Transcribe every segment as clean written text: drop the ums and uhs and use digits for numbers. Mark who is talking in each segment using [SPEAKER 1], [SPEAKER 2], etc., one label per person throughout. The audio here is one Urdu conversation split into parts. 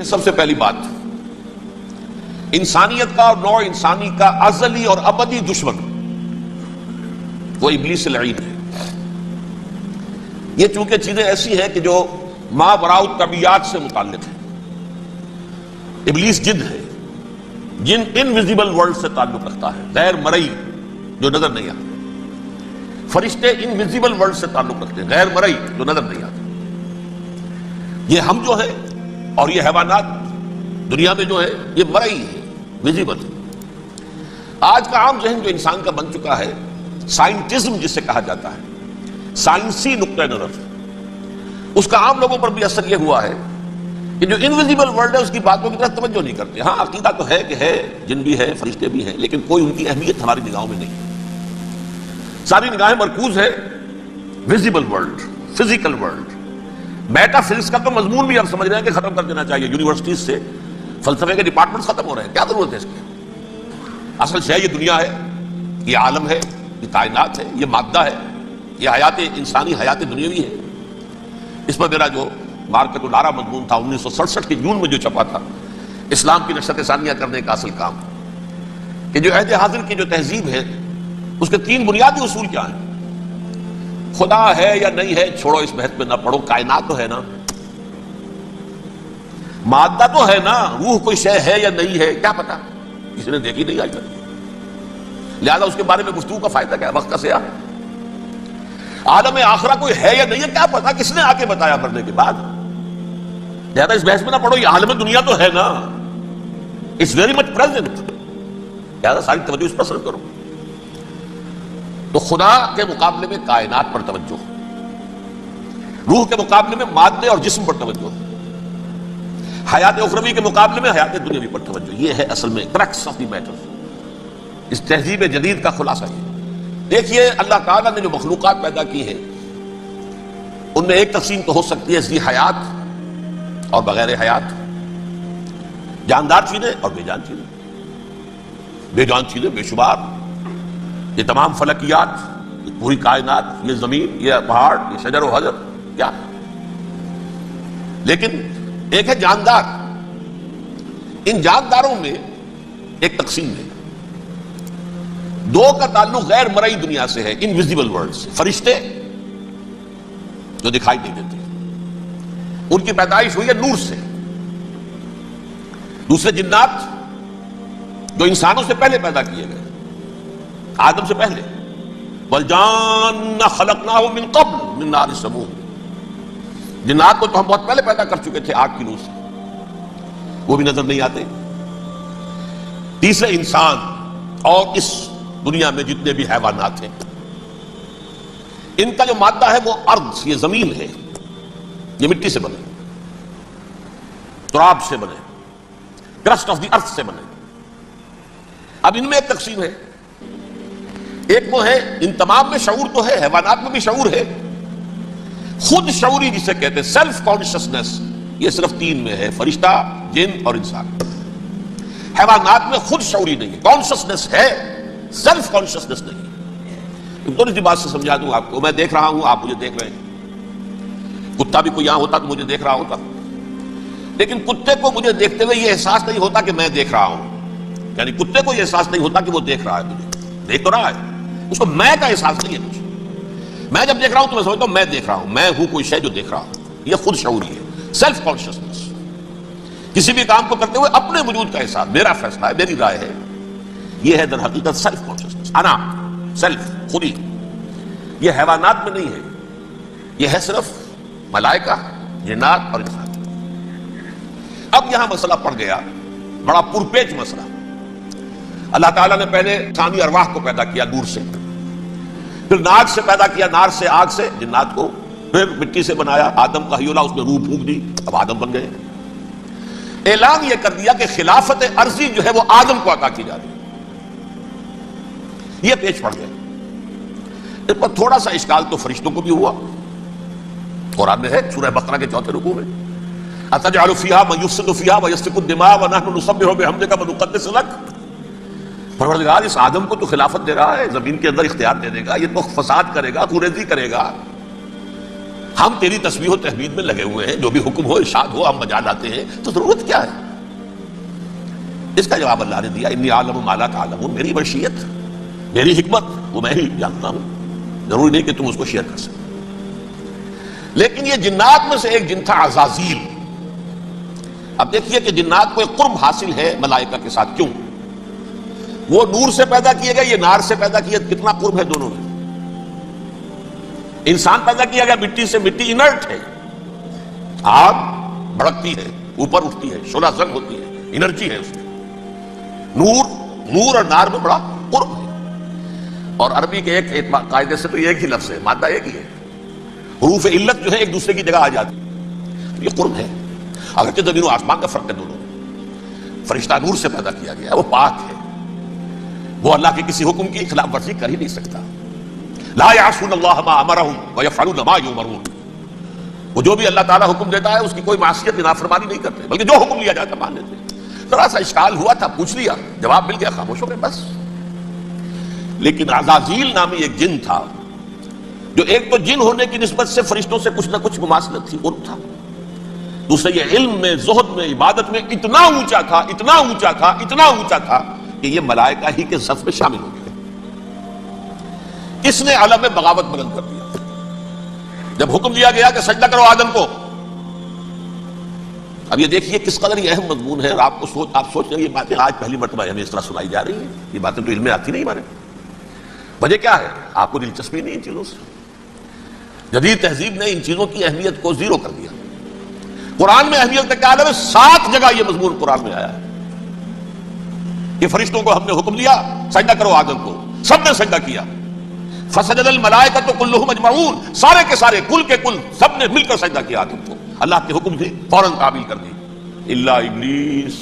[SPEAKER 1] سب سے پہلی بات، انسانیت کا اور نوع انسانی کا ازلی اور ابدی دشمن وہ ابلیس لعین ہے۔ یہ چونکہ چیزیں ایسی ہیں کہ جو ما وراء الطبیعات سے متعلق ہیں۔ ابلیس جن ہے، جن انویزیبل ورلڈ سے تعلق رکھتا ہے، غیر مرئی جو نظر نہیں آتا۔ فرشتے انویزیبل ورلڈ سے تعلق رکھتے ہیں، غیر مرئی جو نظر نہیں آتا۔ یہ ہم جو ہے اور یہ حیوانات دنیا میں جو ہے یہ مرئی ہے، ویزیبل۔ آج کا عام ذہن جو انسان کا بن چکا ہے، سائنٹزم جسے کہا جاتا ہے، سائنسی نقطہ نظر، اس کا عام لوگوں پر بھی اثر یہ ہوا ہے کہ جو انویزیبل ورلڈ ہے اس کی باتوں کی طرف توجہ نہیں کرتے۔ ہاں عقیدہ تو ہے کہ ہے، جن بھی ہے، فرشتے بھی ہیں، لیکن کوئی ان کی اہمیت ہماری نگاہوں میں نہیں۔ ساری نگاہیں مرکوز ہے visible world, physical world. Meta physics کا تو مضمون بھی ہم سمجھ رہے ہیں کہ ختم کر دینا چاہیے، یونیورسٹیز سے فلسفے کے ڈپارٹمنٹ ختم ہو رہے ہیں، کیا ضرورت ہے اس کی؟ اصل شے یہ دنیا ہے، یہ عالم ہے، یہ کائنات ہے، یہ مادہ ہے، یہ حیات انسانی، حیات دنیاوی ہے۔ اس پر میرا جو مارکت الارا مضمون تھا 1967 کے جون میں جو چھپا تھا، اسلام کی نشرت ثانیہ کرنے کا اصل کام، کہ جو عہد حاضر کی جو تہذیب ہے اس کے 3 بنیادی اصول کیا ہیں؟ خدا ہے یا نہیں ہے چھوڑو، اس بحث میں نہ پڑھو، کائنات تو ہے نا، مادہ تو ہے نا، روح کوئی شے ہے یا نہیں ہے کیا پتا، کسی نے دیکھی نہیں آج تک، لہذا اس کے بارے میں گفتگو کا فائدہ کیا ہے؟ وقت کا سیاح۔ عالم آخرہ کوئی ہے یا نہیں ہے کیا پتا، کس نے آ کے بتایا مرنے کے بعد، لہذا اس بحث میں نہ پڑھو، یہ عالم دنیا تو ہے نا، اٹس ویری مچ پریزنٹ، لہذا ساری توجہ اس پر صرف کرو۔ تو خدا کے مقابلے میں کائنات پر توجہ، روح کے مقابلے میں مادے اور جسم پر توجہ، حیات اخروی کے مقابلے میں حیات دنیاوی پر توجہ۔ یہ ہے اصل میں کرکس آف دی میٹر، اس تہذیب جدید کا خلاصہ یہ۔ دیکھیے اللہ تعالیٰ نے جو مخلوقات پیدا کی ہیں ان میں ایک تقسیم تو ہو سکتی ہے ذی حیات اور بغیر حیات، جاندار چیزیں اور بے جان چیزیں۔ بے جان چیزیں بے شمار، یہ تمام فلکیات، یہ پوری کائنات، یہ زمین، یہ پہاڑ، یہ شجر و حجر، کیا؟ لیکن ایک ہے جاندار۔ ان جانداروں میں ایک تقسیم ہے، 2 کا تعلق غیر مرئی دنیا سے ہے، انویزیبل ورلڈ سے۔ فرشتے جو دکھائی نہیں دیتے، ان کی پیدائش ہوئی ہے نور سے۔ دوسرے جنات جو انسانوں سے پہلے پیدا کیے گئے، آدم سے پہلے، وَالْجَانَّ خَلَقْنَاهُ مِن قَبْلُ مِن نَارِ السَّمُومِ۔ جنات کو تو ہم بہت پہلے پیدا کر چکے تھے آگ کی نور سے، وہ بھی نظر نہیں آتے۔ تیسرے انسان اور اس دنیا میں جتنے بھی حیوانات ہیں، ان کا جو مادہ ہے وہ ارض، یہ زمین ہے، یہ مٹی سے بنے، تراب سے بنے، کرسٹ آف دی ارتھ سے بنے۔ اب ان میں ایک تقسیم ہے، ایک وہ ہے، ان تمام میں شعور تو ہے، حیوانات میں بھی شعور ہے، خود شعوری جسے کہتے ہیں سیلف کانشسنس، یہ صرف 3 میں ہے، فرشتہ، جن اور انسان۔ حیوانات میں خود شعوری نہیں ہے، کانشسنس ہے، سیلف کانشسنس نہیں۔ تھوڑی سی بات سے سمجھا دوں آپ کو، میں دیکھ رہا ہوں، آپ مجھے دیکھ رہے ہیں، کتا بھی کوئی یہاں ہوتا تو مجھے دیکھ رہا ہوتا، لیکن کتے کو مجھے دیکھتے ہوئے یہ احساس نہیں ہوتا کہ میں دیکھ رہا ہوں، یعنی کتے کو یہ احساس نہیں ہوتا کہ وہ دیکھ رہا ہے، مجھے دیکھ تو رہا ہے، اس کو میں کا احساس نہیں ہے کچھ۔ میں جب دیکھ رہا ہوں تو میں سمجھتا ہوں میں دیکھ رہا ہوں، میں ہوں کوئی شے جو دیکھ رہا ہوں، یہ خود شعوری ہے، سیلف کانشسنس۔ کسی بھی کام کو کرتے ہوئے اپنے وجود کا احساس، میرا فیصلہ ہے، میری رائے ہے، یہ ہے در حقیقت سیلف کانشسنس، انا، سیلف، خودی۔ یہ حیوانات میں نہیں ہے، یہ ہے صرف ملائکہ، جنات اور انسان۔ اب یہاں مسئلہ پڑ گیا، بڑا پرپیچ مسئلہ۔ اللہ تعالیٰ نے پہلے انسانی ارواح کو پیدا کیا نور سے، پھر ناگ سے پیدا کیا، نار سے، آگ سے جنات کو، پھر مٹی سے بنایا، آدم کا حیولہ، اس میں روح پھونک دی، اب آدم بن گئے۔ اعلان یہ کر دیا کہ خلافت ارضی جو ہے وہ آدم کو عطا کی جا رہی ہے۔ یہ پیچ پڑ گیا۔ اس پر تھوڑا سا اشکال تو فرشتوں کو بھی ہوا، قرآن میں ہے سورہ بقرہ کے 4 رکوع میں، أَتَجْعَلُ فِيهَا مَن يُفْسِدُ فِيهَا وَيَسْفِكُ الدِّمَاءَ وَنَحْنُ نُسَبِّحُ بِحَمْدِكَ وَنُقَدِّسُ لَكَ۔ پروردگار اس آدم کو تو خلافت دے رہا ہے، زمین کے اندر اختیار دے دے گا، یہ تو فساد کرے گا، خوریزی کرے گا، ہم تیری تسبیح و تحمید میں لگے ہوئے ہیں، جو بھی حکم ہو ارشاد ہو ہم بجا لاتے ہیں، تو ضرورت کیا ہے؟ اس کا جواب اللہ نے دیا، انی اعلم ما لا تعلمون، میری مشیت، میری حکمت وہ میں ہی جانتا ہوں، ضروری نہیں کہ تم اس کو شیئر کر سکتے۔ لیکن یہ جنات میں سے ایک جن تھا عزازیل۔ اب دیکھیے کہ جنات کو ایک قرب حاصل ہے ملائکہ کے ساتھ، کیوں؟ وہ نور سے پیدا کیے گئے، یہ نار سے پیدا کیے، کتنا قرب ہے دونوں میں۔ انسان پیدا کیا گیا مٹی سے، مٹی انرٹ ہے، آگ بھڑکتی ہے، اوپر اٹھتی ہے، شعلہ زنگ ہوتی ہے، انرجی ہے اس میں۔ نور اور نار میں بڑا قرب ہے۔ اور عربی کے ایک قاعدے سے تو ایک ہی لفظ ہے، مادہ ایک ہی ہے، حروف علت جو ہے ایک دوسرے کی جگہ آ جاتی ہے، یہ قرب ہے۔ اگرچہ زمین و آسمان کا فرق ہے دونوں میں، فرشتہ نور سے پیدا کیا گیا، وہ پاک ہے، وہ اللہ کے کسی حکم کی خلاف ورزی کر ہی نہیں سکتا۔ لا یعصون اللہ ما امرهم ویفعلون ما یؤمرون، وہ جو بھی اللہ تعالیٰ حکم دیتا ہے اس کی کوئی معصیت نافرمانی نہیں کرتے، بلکہ جو حکم لیا جاتا مان لیتے۔ ذرا سا اشکال ہوا تھا، پوچھ لیا، جواب مل گیا، خاموش ہو گئے بس۔ لیکن عزازیل نامی ایک جن تھا، جو ایک تو جن ہونے کی نسبت سے فرشتوں سے کچھ نہ کچھ مماثلت تھی، قرب تھا، دوسرے یہ علم میں، زہد میں، عبادت میں اتنا اونچا تھا، اتنا اونچا تھا، اتنا اونچا تھا کہ یہ ملائکہ ہی کے صف میں شامل ہو گئے۔ کس نے علم میں بغاوت بلند کر دیا؟ جب حکم دیا گیا کہ سجدہ کرو آدم کو۔ اب یہ دیکھیے کس قدر یہ اہم مضمون ہے، اور آپ سوچ رہے ہیں یہ باتیں آج پہلی مرتبہ ہمیں اس طرح سنائی جا رہی ہیں، یہ باتیں تو علم میں آتی نہیں ہمارے۔ وجہ کیا ہے؟ آپ کو دلچسپی نہیں ان چیزوں سے۔ جدید تہذیب نے ان چیزوں کی اہمیت کو زیرو کر دیا۔ قرآن میں اہمیت کا عالم ہے، 7 جگہ یہ مضمون قرآن میں آیا ہے کہ فرشتوں کو ہم نے حکم دیا سجدہ کرو آدم کو، سب نے سجدہ کیا۔ فسجد الملائکۃ کلھم اجمعون، سارے کے سارے، کل کے کل، سب نے مل کر سجدہ کیا آدم کو، اللہ کے حکم سے فوراً تعمیل کر دی۔ الا ابلیس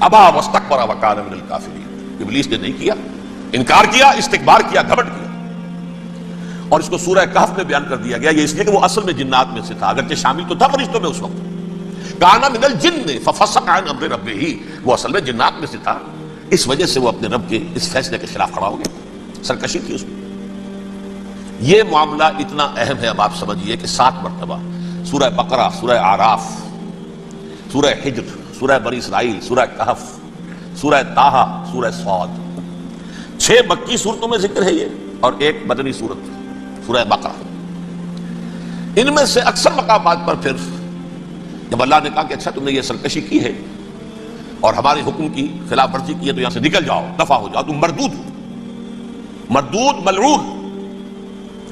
[SPEAKER 1] ابا واستکبر وکان من الکافرین، ابلیس نے نہیں کیا، انکار کیا، استکبار کیا، گھمنڈ کیا۔ اور اس کو سورہ کہف میں بیان کر دیا گیا، یہ اس لیے کہ وہ اصل میں جنات میں سے تھا، اگرچہ شامل تو تھا فرشتوں میں اس وقت۔ کان من الجن ففسق عن امر ربہ، وہ اصل میں جنات میں سے تھا، اس وجہ سے وہ اپنے رب کے اس فیصلے کے خلاف کھڑا ہو گیا، سرکشی تھی اس میں۔ یہ معاملہ اتنا اہم ہے، اب آپ سمجھیے کہ 7 مرتبہ سورہ بقرہ، سورہ اعراف، سورہ حجر، سورہ بنی اسرائیل، سورہ کہف، سورہ طٰہٰ، سورہ صاد، 6 مکی صورتوں میں ذکر ہے یہ، اور ایک مدنی صورت سورہ بقرہ۔ ان میں سے اکثر مقامات پر پھر جب اللہ نے کہا کہ اچھا تم نے یہ سرکشی کی ہے اور ہمارے حکم کی خلاف ورزی کی ہے تو یہاں سے نکل جاؤ، دفع ہو جاؤ، تم مردود ہو، مردود ملعون،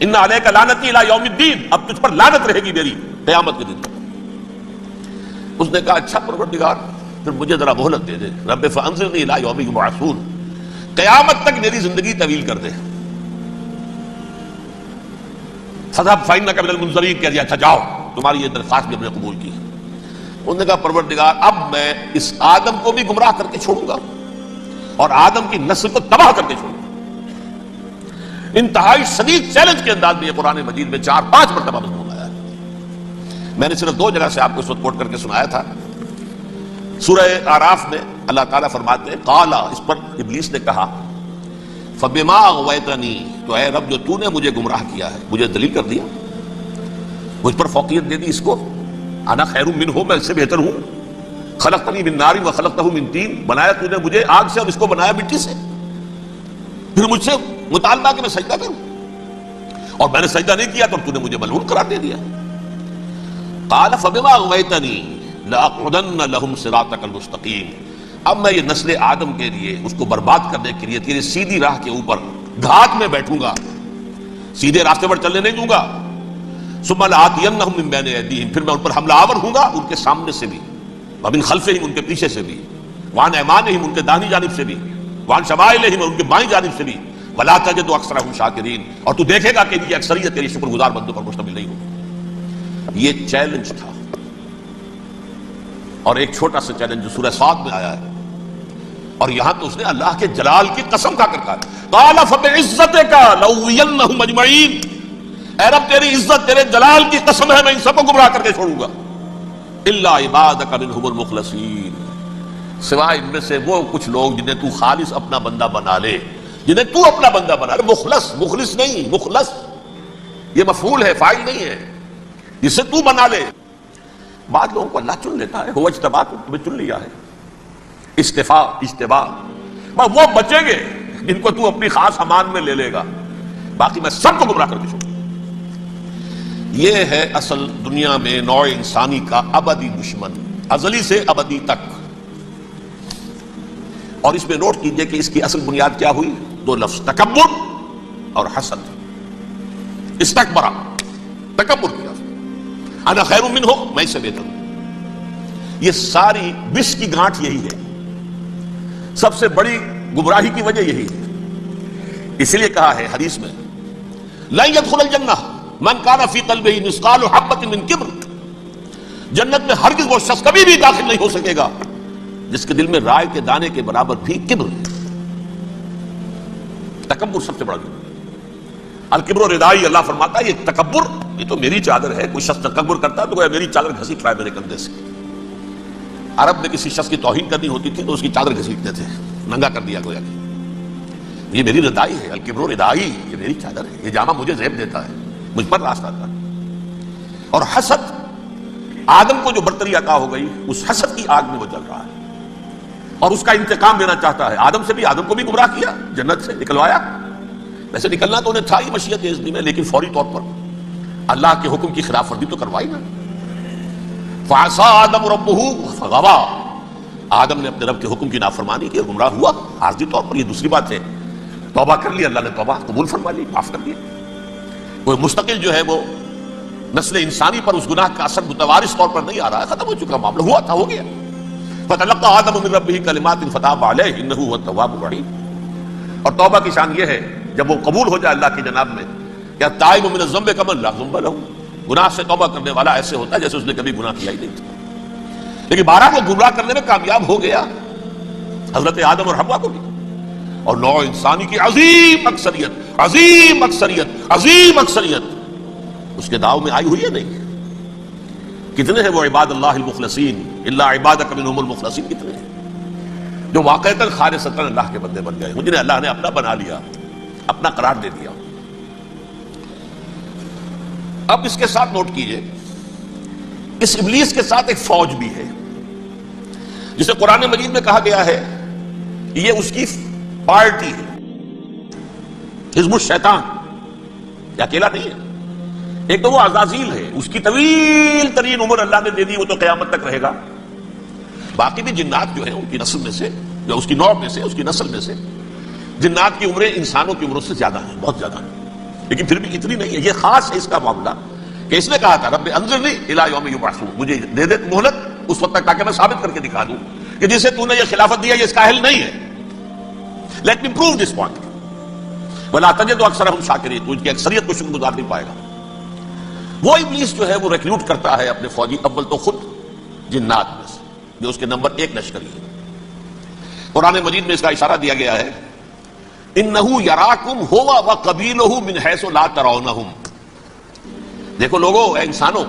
[SPEAKER 1] ان علیک لعنتی الی یوم الدین، اب تجھ پر لعنت رہے گی میری قیامت کے دن۔ اس نے کہا اچھا پروردگار پھر مجھے ذرا مہلت دے دے، رب فانظرنی الی یوم یبعثون، قیامت تک میری زندگی طویل کر دے۔ فذهب فإنك من المنظرین، کہہ دیا اچھا جاؤ، تمہاری یہ درخواست بھی ہم نے قبول کی۔ انہوں نے کہا پروردگار اب میں اس آدم کو بھی گمراہ کر کے چھوڑوں گا اور آدم کی نسل کو تباہ کر کے چھوڑوں گا۔ انتہائی شدید چیلنج کے انداز میں یہ قرآن مجید میں 4-5 مرتبہ مضمون آیا ہے۔ میں نے صرف 2 جگہ سے آپ کو اس وقت کوٹ کر کے سنایا تھا۔ سورہ اعراف میں اللہ تعالیٰ فرماتے ہیں قالا، اس پر ابلیس نے کہا فبما اغویتنی، تو اے رب جو تو نے مجھے گمراہ کیا ہے، مجھے ذلیل کر دیا، مجھ پر فوقیت دے دی، اس کو انا خیر منہ، میں اس سے بہتر ہوں، خلقتنی من نار وخلقتہ من طین، بنایا تو نے مجھے آگ سے اور اس کو بنایا مٹی سے، پھر مجھ سے مطالبہ کہ میں سجدہ کروں، اور میں نے سجدہ نہیں کیا تو تو نے مجھے ملعون قرار دے دیا۔ قال فبما اغویتنی لاقعدن لهم صراطک المستقیم، اب میں یہ نسل آدم کے لیے، اس کو برباد کرنے کے لیے تیری سیدھی راہ کے اوپر گھات میں بیٹھوں گا، سیدھے راستے پر چلنے نہیں دوں گا۔ ثم لآتینہم من بین ایدیہم، پھر میں ان پر حملہ آور ہوں گا، ان کے سامنے سے بھی، ومن خلفہم، ان کے پیچھے سے بھی، وعن ایمانہم، ان کے داہنی جانب سے بھی، وعن شمائلہم، ان کے بائیں جانب سے بھی، ولا تجد اکثرہم شاکرین، اور تو دیکھے گا کہ ان کی اکثریت تیری شکر گزار بندوں پر مشتمل نہیں ہوگی۔ یہ چیلنج تھا۔ اور ایک چھوٹا سا چیلنج جو سورہ صاد میں آیا ہے، اور یہاں تو اس نے اللہ کے جلال کی قسم کھا کر کہا قال فبعزتک لأغوینہم اجمعین، اے رب تیری عزت، تیرے جلال کی قسم ہے میں ان سب کو گمراہ کر کے چھوڑوں گا، الا عبادک منہم المخلصین، سوائے ان میں سے وہ کچھ لوگ جنہیں تو خالص اپنا بندہ بنا لے، جنہیں تو اپنا بندہ بنا لے، مخلص، مخلص نہیں، مخلص، یہ مفعول ہے، فاعل نہیں ہے، جسے تو بنا لے. بعض لوگوں کو اللہ چن لیتا ہے، ہو اجتبا کو تمہیں چن لیا ہے. استفاء اجتبا، وہ بچیں گے جن کو تو اپنی خاص امان میں لے لے گا، باقی میں سب کو گمراہ کر کے چھوڑوں. یہ ہے اصل دنیا میں نوع انسانی کا ابدی دشمن، ازلی سے ابدی تک. اور اس میں نوٹ کیجئے کہ اس کی اصل بنیاد کیا ہوئی؟ دو لفظ، تکبر اور حسد. استکبرا، تکبر کیا، انا خیر منہ، میں اس سے بہتر ہوں. یہ ساری بس کی گانٹھ یہی ہے، سب سے بڑی گمراہی کی وجہ یہی ہے. اس لیے کہا ہے حدیث میں لن يدخل الجنہ من کان فی قلبہ مثقال حبۃ من کبر. جنت میں ہرگز وہ شخص کبھی بھی داخل نہیں ہو سکے گا جس کے دل میں رائے کے دانے کے برابر بھی کبر ہے. تکبر سب سے بڑا جرم. الکبر ردائی، اللہ فرماتا ہے یہ تکبر، یہ تو میری چادر ہے. کوئی شخص تکبر کرتا ہے تو میری چادر گھسیٹ رہا ہے میرے کندھے سے. عرب میں کسی شخص کی توہین کرنی ہوتی تھی تو اس کی چادر گھسیٹتے تھے، ننگا کر دیا گویا کہ یہ میری ردائی ہے. الکبر ردائی، یہ میری چادر ہے، یہ جامہ مجھے زیب دیتا ہے، مجھ پر راستہ تھا. اور حسد، آدم کو جو برتری عطا ہو گئی اس حسد کی آگ میں وہ جل رہا ہے اور اس کا انتقام لینا چاہتا ہے. آدم سے بھی، آدم کو بھی گمراہ کیا، جنت سے نکلوایا. ویسے نکلنا تو انہیں تھا ہی مشیت اذنی میں، لیکن فوری طور پر اللہ کے حکم کی خلاف ورزی تو کروائی نا. فعصى آدم ربہ فغوى، آدم نے اپنے رب کے حکم کی نافرمانی کی اور گمراہ ہوا عارضی طور پر. یہ دوسری بات ہے، توبہ کر لی، اللہ نے توبہ قبول فرما لی، معاف کر دیا. وہ مستقل جو ہے وہ نسل انسانی پر اس گناہ کا اثر متوارث طور پر نہیں آ رہا ہے، ختم ہو چکا معاملہ، ہوا تھا، ہو گیا. فتلقى آدم من ربہ کلمات فتاب علیہ انہ هو التواب الرحیم. اور توبہ کی شان یہ ہے جب وہ قبول ہو جائے اللہ کی جناب میں، کیا تائب من الذنب کمن لا ذنب له، گناہ سے توبہ کرنے والا ایسے ہوتا ہے جیسے اس نے کبھی گناہ کیا ہی نہیں تھا. لیکن بارہ وہ گمراہ کرنے میں کامیاب ہو گیا، حضرت آدم اور حوا کو بھی. اور نوع انسانی کی عظیم اکثریت، عظیم اکثریت، عظیم اکثریت اس کے داؤ میں آئی ہوئی ہے. نہیں کتنے ہیں وہ عباد اللہ المخلصین، الا عبادک منہم المخلصین، کتنے ہیں جو واقعتاً خالصتاً اللہ کے بندے بن گئے، جنہیں اللہ نے اپنا بنا لیا، اپنا قرار دے دیا. اب اس کے ساتھ نوٹ کیجئے، اس ابلیس کے ساتھ ایک فوج بھی ہے جسے قرآن مجید میں کہا گیا ہے یہ اس کی پارٹی ہے، حزب الشیطان. یہ اکیلا نہیں ہے. ایک تو وہ عزازیل ہے، اس کی طویل ترین عمر اللہ نے دے دی، وہ تو قیامت تک رہے گا. باقی بھی جنات جو ہیں ان کی نسل میں سے، یا اس کی نوع میں سے، اس کی نسل میں سے، جنات کی عمریں انسانوں کی عمروں سے زیادہ ہیں، بہت زیادہ ہیں. لیکن پھر بھی اتنی نہیں ہے. یہ خاص ہے اس کا معاملہ کہ اس نے کہا تھا رب انظرنی الی یوم یبعثون، مجھے دے دے مہلت اس وقت تک تاکہ میں ثابت کر کے دکھا دوں کہ جسے تو نے یہ خلافت دیا یہ اس کا اہل نہیں ہے. Let me prove this point ولا تجد اکثرهم شاکرین، تو ان کی اکثریت کو شکر گزار نہیں پائے گا. وہ ابلیس جو ہے وہ ریکروٹ کرتا ہے اپنے فوجی، اول تو خود جنات میں سے جو اس کے نمبر 1 لشکری ہے. قرآن مجید میں اس کا اشارہ دیا گیا ہے انہو یراکم ہوا وقبیلہ من حیث لا ترونہم. دیکھو لوگو، اے انسانوں،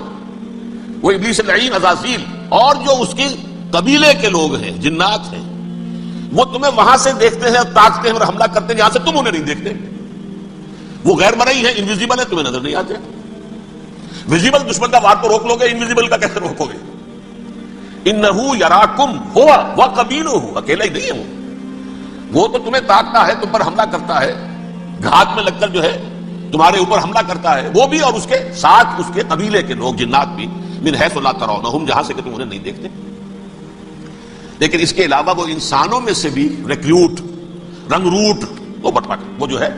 [SPEAKER 1] وہ ابلیس لعین عزازیل اور جو اس کے قبیلے کے لوگ ہیں، جنات ہیں، وہ تمہیں وہاں سے دیکھتے ہیں اور تاکتے ہیں اور حملہ کرتے ہیں جہاں سے تم انہیں نہیں دیکھتے. وہ غیر مرئی ہیں، انویزیبل ہے، تمہیں نظر نہیں آتے. ویزیبل دشمن کا وار تو روک لو گے، انویزیبل کا کیسے روکو گے؟ انہو یراکم ہوا وقبیلہ، اکیلا ہی نہیں ہے وہ تو تمہیں تاکتا ہے، تم پر حملہ کرتا ہے، گھات میں لگ کر جو ہے تمہارے اوپر حملہ کرتا ہے، وہ بھی اور اس کے ساتھ اس کے قبیلے کے لوگ جنات بھی، من حیث لا ترونہم، جہاں سے کہ تم انہیں نہیں دیکھتے. لیکن اس کے علاوہ وہ انسانوں میں سے بھی ریکروٹ، رنگ روٹ، وہ بٹوا وہ جو ہے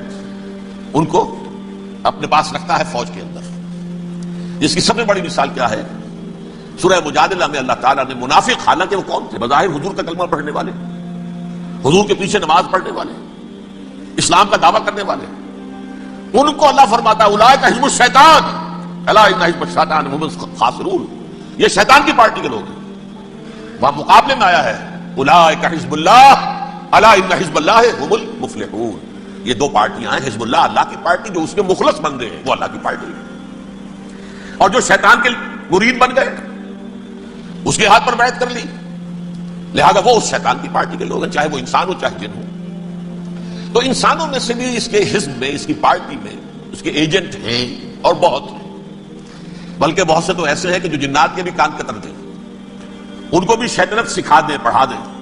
[SPEAKER 1] ان کو اپنے پاس رکھتا ہے فوج کے اندر. جس کی سب سے بڑی مثال کیا ہے؟ سورہ مجادلہ میں اللہ تعالیٰ نے منافق، حالانکہ وہ کون تھے؟ بظاہر حضور کا کلمہ پڑھنے والے، حضور کے پیچھے نماز پڑھنے والے، اسلام کا دعویٰ کرنے والے، ان کو اللہ فرماتا ہے اولئک حزب الشیطان الا ان حزب الشیطان هم الخاسرون، یہ شیطان کی پارٹی کے لوگ ہیں. وہاں مقابلے میں آیا ہے اولئک حزب اللہ الا ان حزب اللہ هم المفلحون. یہ دو پارٹیاں ہیں، حزب اللہ اللہ کی پارٹی جو اس کے مخلص بندے ہیں، وہ اللہ کی پارٹی ہے، اور جو شیطان کے مرید بن گئے اس کے ہاتھ پر بیعت کر لی، لہذا وہ اس شیطان کی پارٹی کے لوگ ہیں، چاہے وہ انسان ہو چاہے جن ہو. تو انسانوں میں سے بھی اس کے حزب میں، اس کی پارٹی میں اس کے ایجنٹ ہیں اور بہت، بلکہ بہت سے تو ایسے ہیں کہ جو جنات کے بھی کان کتر دیں، ان کو بھی شیطنت سکھا دیں، پڑھا دیں۔